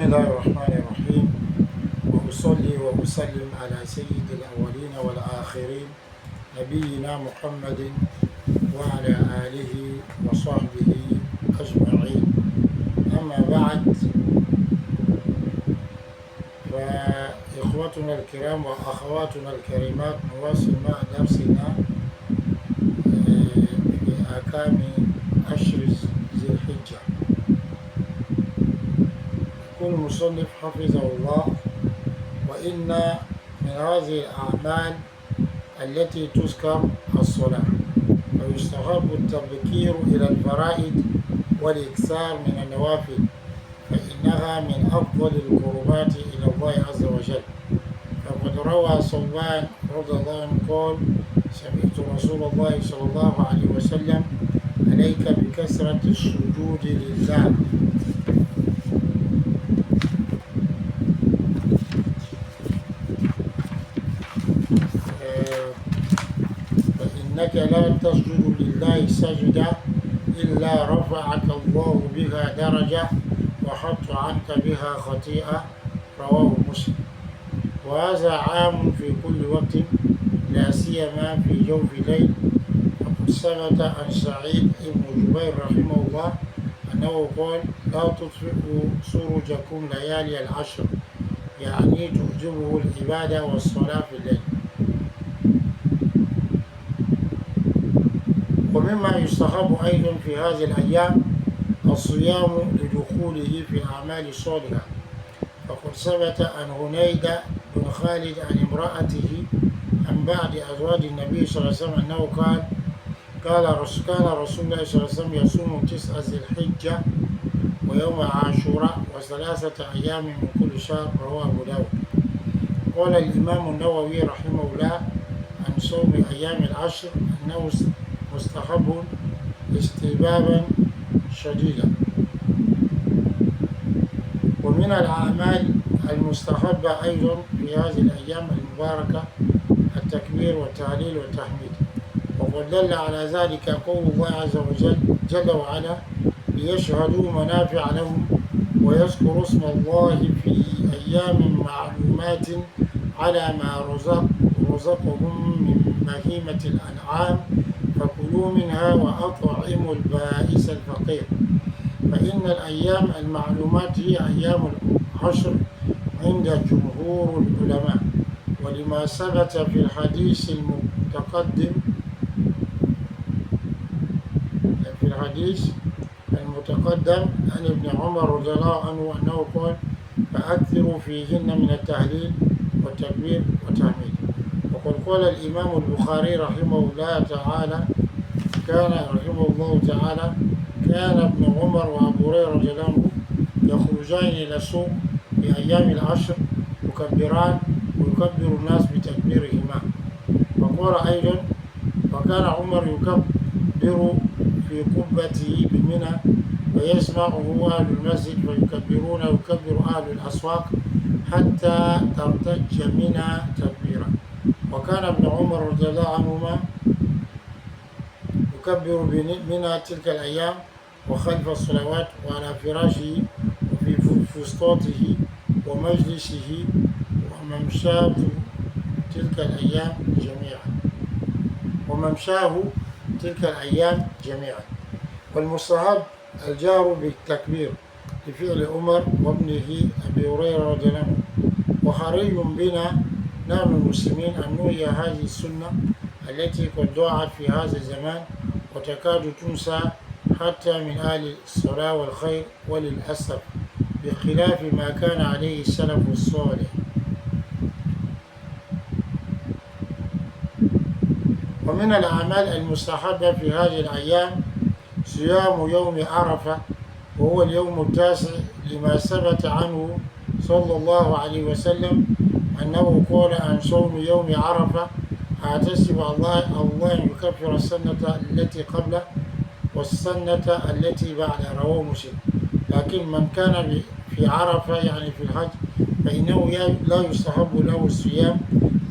الله الرحمن الرحيم، وأصلي وأسلم على سيد الأولين والآخرين نبينا محمد وعلى آله وصحبه أجمعين. أما بعد، فإخوتنا الكرام وأخواتنا الكريمات، نواصل مع درسنا في أحكام عشر ذي الحجة. يقول المصنف حفظه الله: وإن من هذه الأعمال التي تذكر الصلاة، ويستحب التبكير إلى الفرائض والإكثار من النوافل، فإنها من أفضل القربات إلى الله عز وجل. فقد روى صوبان رضي الله عنه قال: سمعت رسول الله صلى الله عليه وسلم: عليك بكثرة السجود لله، فإنك لا تسجد لله سجدة إلا رفعك الله بها درجة وحط عنك بها خطيئة. رواه مسلم. وهذا عام في كل وقت، لا سيما في جوف الليل. وقد ثبت عن سعيد بن جبير رحمه الله أنه قال: لا تطفئوا سرجكم ليالي العشر، يعني تعجبه العبادة والصلاة في الليل. ومما يستحب أيضا في هذه الأيام الصيام لدخوله في الأعمال الصالحة. فقد ثبت عن هنيدة بن خالد عن امرأته عن بعض أزواج النبي صلى الله عليه وسلم أنه كان رسول الله صلى الله عليه وسلم يصوم 9 ذي الحجة ويوم عاشوراء و3 أيام من كل شهر. رواه أبو داود. قال الإمام النووي رحمه الله عن صوم أيام العشر أنه مستحب استحبابا شديدا. ومن الأعمال المستحبة أيضا في هذه الأيام المباركة التكبير والتهليل والتحميد. وقد دل على ذلك قول الله عز وجل جل وعلا: ليشهدوا منافع لهم ويذكروا اسم الله في أيام معلومات على ما رزقهم من بهيمة الأنعام فكلوا منها وأطعموا البائس الفقير. فإن الأيام المعلومات هي أيام العشر عند جمهور العلماء، ولما ثبت في الحديث المتقدم عن ابن عمر رضي الله عنه أنه قال: فأكثروا فيهن من التهليل والتكبير والتحميد. وقد قال الإمام البخاري رحمه الله تعالى: كان ابن عمر وأبو هريرة رضي الله عنه يخرجان إلى السوق في أيام العشر يكبران ويكبر الناس بتكبيرهما. وقال أيضا: وكان عمر يكبر في قبته بمنى ويسمعه أهل المسجد فيكبرون ويكبر أهل الأسواق حتى ترتج منى تكبيرا. وكان ابن عمر رضي الله عنهما يكبر بمنى تلك الأيام وخلف الصلوات وعلى فراشه وفي فسطاته ومجلسه وممشاه تلك الأيام جميعا. والمستحب الجار بالتكبير لفعل عمر وابنه أبي هريرة رضي الله عنه. وحري بنا نحن المسلمين أن نحيي هذه السنة التي قد ضاعت في هذا الزمان وتكاد تنسى حتى من أهل الصلاة والخير، وللأسف بخلاف ما كان عليه السلف الصالح. ومن الأعمال المستحبة في هذه الأيام صيام يوم عرفة، وهو اليوم التاسع، لما ثبت عنه صلى الله عليه وسلم أنه قال عن صوم يوم عرفة: أحتسب الله أن يكفر السنة التي قبله والسنة التي بعده. رواه مسلم. لكن من كان في عرفة يعني في الحج فإنه لا يستحب له الصيام،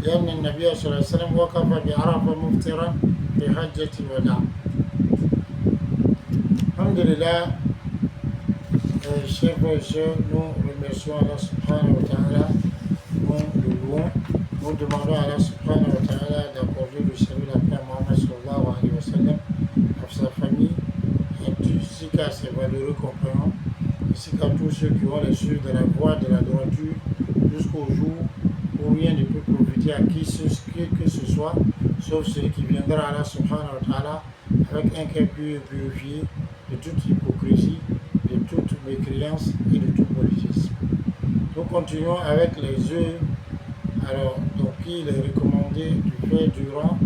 لأن النبي صلى الله عليه وسلم وقف بعرفة مفطرا في حجة الوداع. الحمد لله. Chers frères et sœurs, nous remercions Allah subhanahu wa ta'ala, nous le louons, nous demandons à Allah subhanahu wa ta'ala d'accorder le salut de la paix à Mohammed sallallahu alayhi wa sallam, à sa famille, ainsi qu'à ses valeureux compagnons, ainsi qu'à tous ceux qui ont les yeux de la voie de la droiture jusqu'au jour où rien ne peut profiter à qui que ce soit, sauf celui qui viendra à Allah subhanahu wa ta'ala avec un cœur pur et purifié de toute hypocrisie, de toute mécréance et de tout politisme. Nous continuons avec les œufs, alors donc il est recommandé de faire durant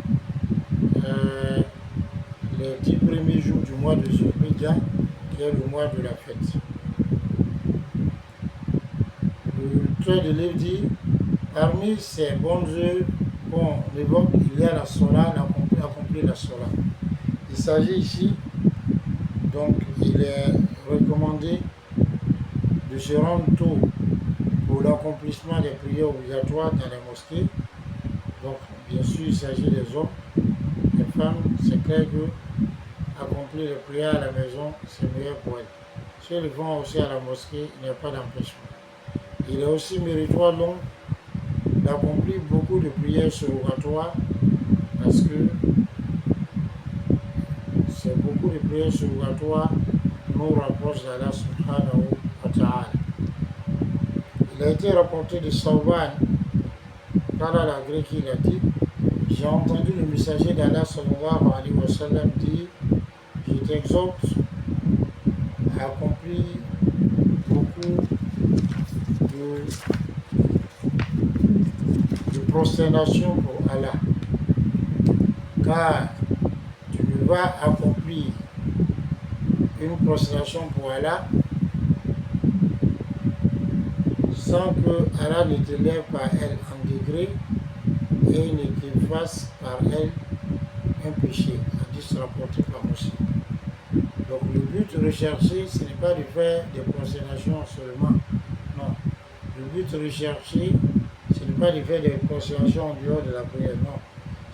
les 10 premiers jours du mois de Zulhijja, qui est le mois de la fête. L'auteur de livre dit, parmi ces bons œufs qu'on évoque, il y a la sola, accomplir la sola. Il s'agit ici, donc il est recommandé de se rendre tôt pour l'accomplissement des prières obligatoires dans les mosquées. Donc bien sûr il s'agit des hommes, des femmes, c'est clair que accomplir les prières à la maison c'est meilleur pour elles. Si elles vont aussi à la mosquée, il n'y a pas d'empêchement. Il est aussi méritoire donc d'accomplir beaucoup de prières surrogatoires parce que c'est beaucoup de prières surrogatoires nous rapprochent d'Allah subhanahu wa ta'ala. Il a été rapporté de Sauban, Kala la Grecque, il a dit, j'ai entendu le messager d'Allah sallallahu alayhi wa sallam dire, je t'exhorte à accomplir beaucoup de prosternation pour Allah, car tu ne vas accomplir une prosternation pour Allah sans que Allah ne te lève par elle en degré et ne te fasse par elle un péché, hadith rapporté par Muslim. Donc le but recherché, ce n'est pas de faire des prosternations seulement, non. Le but recherché, ce n'est pas de faire des prosternations en dehors de la prière, non.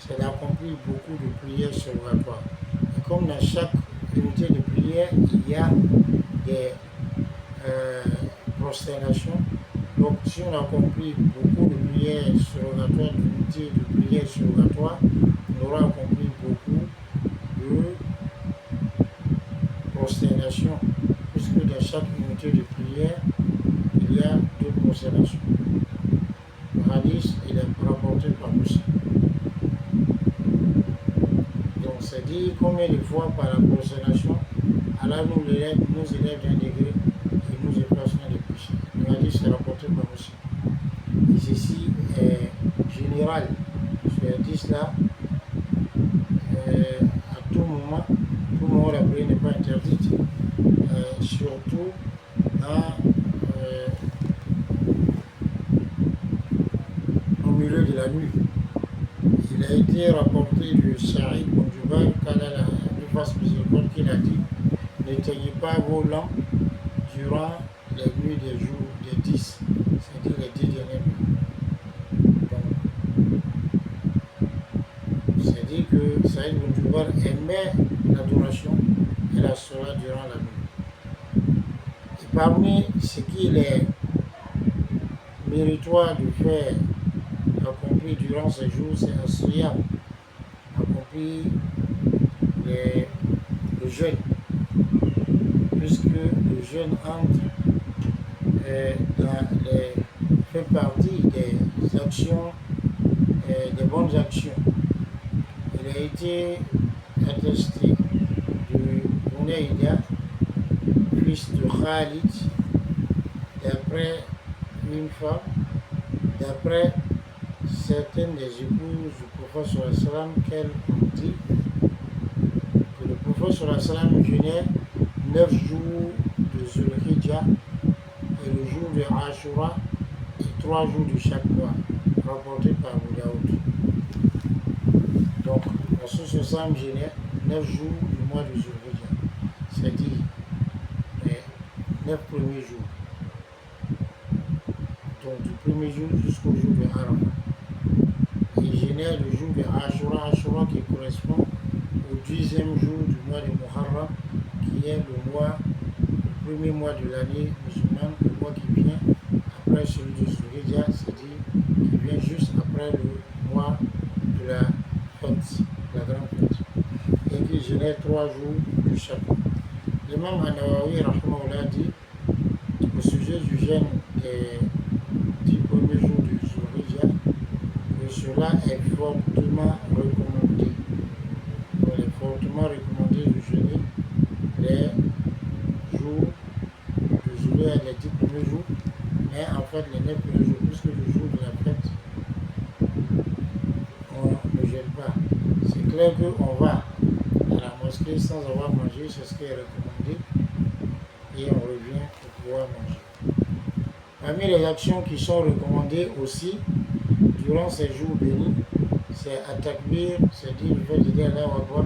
C'est d'accomplir beaucoup de prières surrogatoires. Et comme dans chaque unité de prière, il y a des prosternations, donc si on accomplit beaucoup de prières surrogatoires, d'unités de prières surrogatoires, on aura accompli beaucoup de prosternation, puisque dans chaque unité de prière, il y a 2 prosternations. Le hadith, il est rapporté par Muslim. Donc c'est dit combien de fois par la prosternation, Allah nous élève d'un degré et nous efface des péchés. Le hadith est rapporté par Muslim. Et ceci est général. Ce hadith-là, à tout moment la prière n'est pas interdite, surtout au milieu de la nuit. Il a été rapporté de Saïd bin Jubayr, qu'Allah lui fasse miséricorde, qu'il a dit, n'éteignez pas vos lampes durant les nuits des jours des 10, c'est-à-dire les 10 dernières nuits. C'est-à-dire que Saïd bin Jubayr aimait l'adoration et la sola durant la nuit. Et parmi ce qu'il est méritoire de faire, accomplir durant ces jours, c'est un siyam, accomplir le jeûne, puisque le jeûne fait partie des actions, des bonnes actions. Il a été attesté de Hunaïda, fils de Khalid, d'après une femme, d'après certaines des épouses du prophète sallam, qu'elles ont dit que le prophète sallam jeûnait 9 jours de Zulhijja et le jour de Ashura et 3 jours de chaque mois, rapporté par Abu Daoud. Donc, le prophète sallam jeûnait 9 jours du mois de Zulhijja, c'est-à-dire les 9 premiers jours. Donc, du premier jour jusqu'au jour de Arafat. Il jeûnait le jour de Ashura qui correspond au 10e jour du mois de Muharram, qui est le mois le premier mois de l'année musulmane, le mois qui vient après celui de Zulhijja, c'est-à-dire qui vient juste après le mois de la fête, la grande fête, et qui génère 3 jours du chapeau. L'imam An-Nawawi rahimahullah dit au sujet du jeûne des 10 premiers jours du Zulhijja que cela est fortement recommandé. Il est fortement recommandé de jeûner les jours de Zulhijja, les 10 premiers jours, mais en fait les 9 premiers jours, puisque le jour de la fête, on ne gêne pas. C'est clair qu'on va à la mosquée sans avoir mangé, c'est ce qui est recommandé, et on revient pour pouvoir manger. Parmi les actions qui sont recommandées aussi durant ces jours bénis, c'est At-Takbir, c'est-à-dire le fait de dire Allahu Akbar,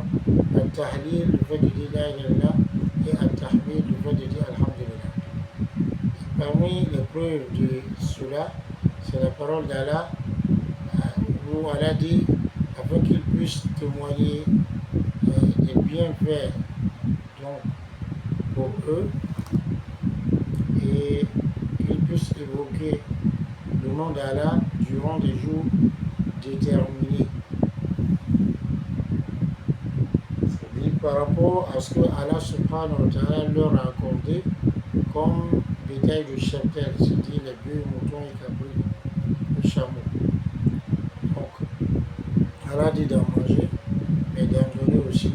At-Tahlil, le fait de dire La ilaha illallah, et At-Tahmid, le fait de dire Alhamdulillah. Parmi les preuves de cela, c'est la parole d'Allah, où Allah dit, afin qu'ils puissent témoigner des bienfaits donc, pour eux, et qu'ils puissent évoquer le nom d'Allah durant des jours déterminés. Par rapport à ce que Allah subhanahu wa ta'ala leur a accordé comme bétail de cheptel, c'est-à-dire les bœufs, moutons et cabris, les chameaux. Donc, Allah dit d'en manger, mais d'en donner aussi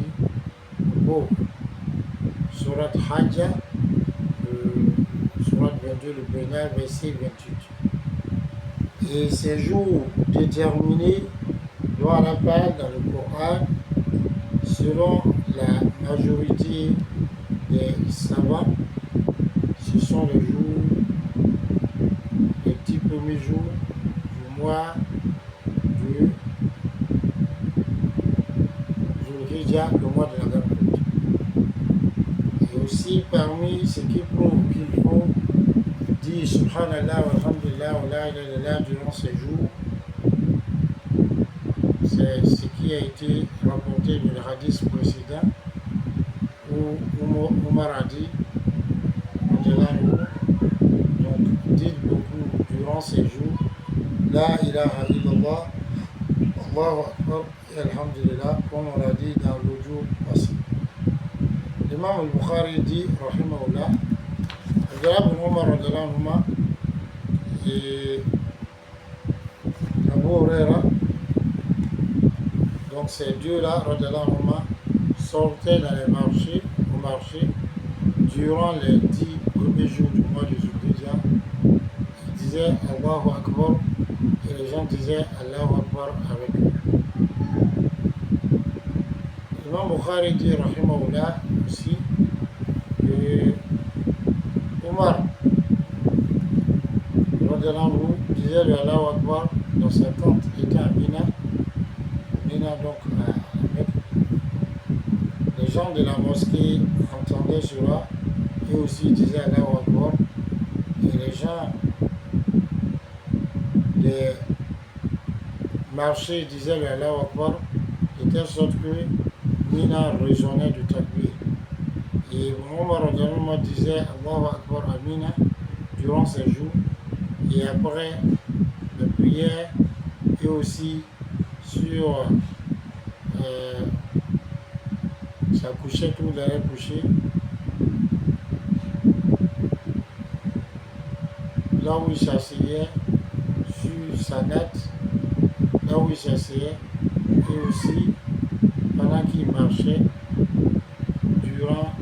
aux pauvres. Surat Hajj, Surat 22, le premier verset 28. Et ces jours déterminés, dont Allah parle dans le Coran, selon la majorité des savants, ce sont les jours, les 10 premiers jours du mois de Zulhijja, le mois de la grande fête. Et aussi parmi ce qui prouve qu'il faut dire Subhanallah wa alhamdulillah wa la ilaha illallah durant ces jours, c'est ce qui a été rapporté dans le hadith précédent où Omar a dit, donc dites beaucoup durant ces jours, La ilaha illallah, Allahu Akbar et Alhamdulillah, comme on l'a dit dans l'audio passé. L'imam al-Bukhari dit, rahimahullah, Abdullah bin Omar et Abu Huraira, donc ces deux-là, sortaient dans les marchés, au marché, durant les 10 premiers jours du mois de Zulhijja. Ils disaient Allahu Akbar et les gens disaient Allahu Akbar avec eux. L'imam Bukhari dit, rahimahullah, aussi, que Omar, disait le Allahu Akbar dans sa tente, était à Mina, donc à Mecque. Les gens de la mosquée entendaient cela et aussi disaient Allahu Akbar, et les gens des marchés disaient le Allahu Akbar, de telle sorte que Mina résonnait du takbir. Et Omar disait Allahu Akbar à Mina durant ces jours, et après les prières, et aussi sur sa couchette où il allait coucher, là où il s'asseyait, sur sa natte, là où il s'asseyait, et aussi pendant qu'il marchait durant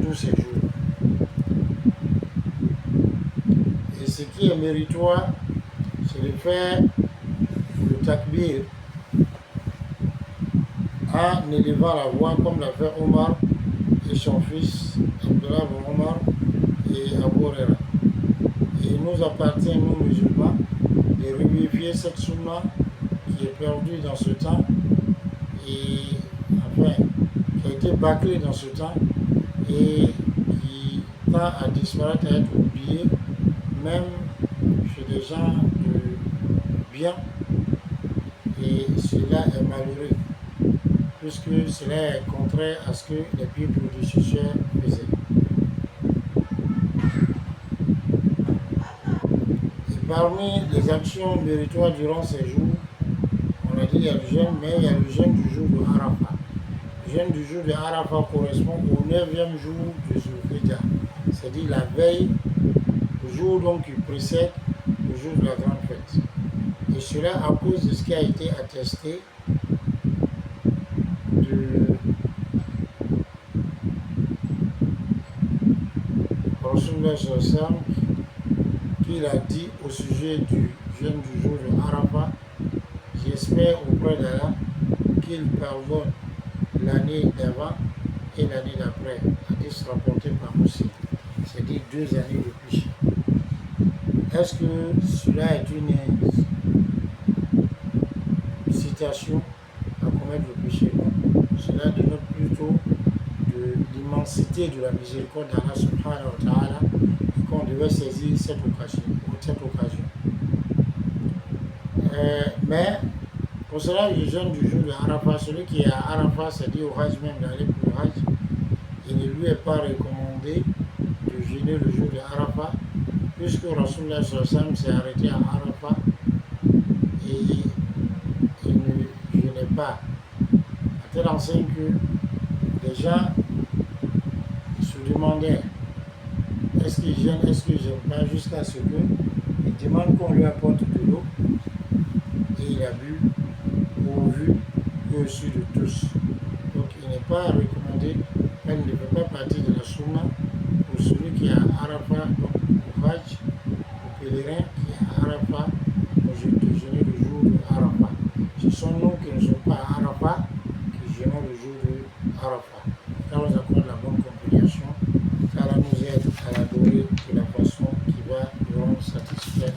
tous ces jours. Et ce qui est méritoire, c'est de faire le takbir en élevant la voix comme l'a fait Omar et son fils Abdullah ibn Omar et Abu Huraira. Et il nous appartient, nous musulmans, de revivifier cette sunna qui est perdue dans ce temps et enfin qui a été bâclée dans ce temps et qui tend à disparaître, à être oubliée, même chez des gens de bien, et cela est malheureux, puisque cela est contraire à ce que les pieds prédécesseurs faisaient. parmi les actions méritoires durant ces jours, on a dit il y a le jeûne, mais il y a le jeûne du jour de Arafat. Le jeûne du jour de Arafat correspond au 9e jour de Zulhijja, c'est-à-dire la veille, le jour donc qui précède le jour de la grande fête. Et cela à cause de ce qui a été attesté de Rasulullah sallam, qu'il a dit au sujet du jeûne du jour de Arafat: j'espère auprès d'Allah qu'il pardonne l'année d'avant et l'année d'après. Hadith rapporté par Muslim, c'est-à-dire 2 années de péché. Est-ce que cela est une citation à commettre le péché? Non. Cela dénote plutôt de l'immensité de la miséricorde d'Allah subhanahu wa ta'ala et qu'on devait saisir cette occasion. Mais pour cela, le jeûne du jour de Arafat, celui qui est à Arafat, c'est-à-dire au Hajj même, d'aller pour le Hajj, il ne lui est pas recommandé de jeûner le jour de Arafat, puisque Rasulullah sallam s'est arrêté à Arafat et il ne jeûnait pas. À telle enseigne que les gens se demandaient est-ce qu'il gêne, est-ce qu'il ne gêne pas, jusqu'à ce qu'il demande qu'on lui apporte de l'eau et il a bu au vu et au su de tous. Donc il n'est pas recommandé, elle ne fait pas partie de la sunna pour celui qui est à Arafat, donc au Hajj, au pèlerin qui est à Arafat, de jeûner le jour de Arafat. Ce sont nous qui ne sommes pas à Arafat qui jeûnons le jour de Arafat. Car nous accorde la bonne compréhension, car elle nous aide à l'adorer de la façon qui va nous rendre satisfaits.